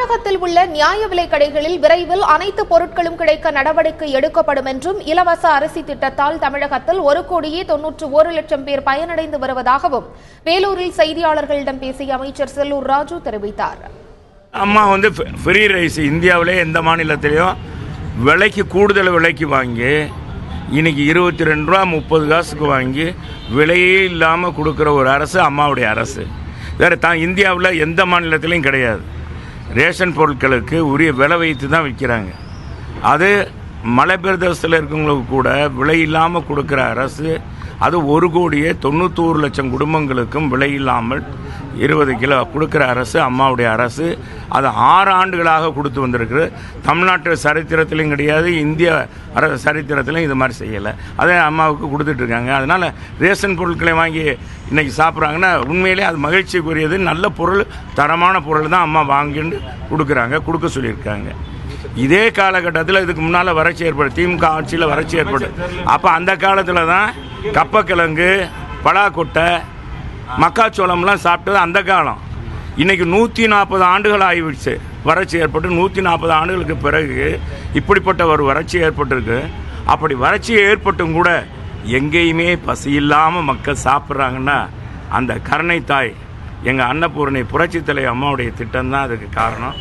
தமிழகத்தில் உள்ள நியாய விலைக் கடைகளில் விரைவில் அனைத்து பொருட்களும் கிடைக்க நடவடிக்கை எடுக்கப்படும் என்றும், இலவச அரிசி திட்டத்தால் தமிழகத்தில் 1,91,00,000 பேர் பயனடைந்து வருவதாகவும் வேலூரில் செய்தியாளர்களிடம் பேசிய அமைச்சர் செல்லூர் ராஜு தெரிவித்தார். அம்மா ஃப்ரீ ரைஸ் இந்தியாவிலே எந்த மாநிலத்திலையும் விலைக்கு கூடுதல் விலைக்கு வாங்கி இன்னைக்கு 22 ரூபா 30 காசுக்கு வாங்கி விலையே இல்லாமல் கொடுக்குற ஒரு அரசு அம்மாவுடைய அரசு. வேறு இந்தியாவில் எந்த மாநிலத்திலையும் கிடையாது. ரேஷன் பொருட்களுக்கு உரிய விலை வைத்து தான் விற்கிறாங்க. அது மலை பிரதேசத்தில் இருக்கவங்களுக்கு கூட விலை இல்லாமல் கொடுக்குற அரசு. அது 1,91,00,000 குடும்பங்களுக்கும் விலை இல்லாமல் 20 கிலோ கொடுக்குற அரசு அம்மாவுடைய அரசு. அது 6 ஆண்டுகளாக கொடுத்து வந்திருக்கு. தமிழ்நாட்டு சரித்திரத்திலும் கிடையாது, இந்திய சரித்திரத்திலும் இது மாதிரி செய்யலை. அதே அம்மாவுக்கு கொடுத்துட்ருக்காங்க. அதனால் ரேஷன் பொருட்களை வாங்கி இன்றைக்கி சாப்பிட்றாங்கன்னா உண்மையிலே அது மகிழ்ச்சிக்குரியது. நல்ல பொருள், தரமான பொருள் தான் அம்மா வாங்கிட்டு கொடுக்க சொல்லியிருக்காங்க. இதே காலகட்டத்தில் இதுக்கு முன்னால் வறட்சி ஏற்படும், திமுக ஆட்சியில் வறட்சி ஏற்படும். அப்போ அந்த காலத்தில் தான் கப்பக்கிழங்கு, பலாக்கொட்டை, மக்காச்சோளம்லாம் சாப்பிட்டது அந்த காலம். இன்றைக்கி 140 ஆண்டுகள் ஆகிவிடுச்சு வறட்சி ஏற்பட்டு. 140 ஆண்டுகளுக்கு பிறகு இப்படிப்பட்ட ஒரு வறட்சி ஏற்பட்டிருக்கு. அப்படி வறட்சி ஏற்பட்டும் கூட எங்கேயுமே பசி இல்லாமல் மக்கள் சாப்பிட்றாங்கன்னா அந்த கருணை தாய் எங்கள் அன்னபூரணி புரட்சித் தலைவர் அம்மாவுடைய திட்டம் தான் அதுக்கு காரணம்.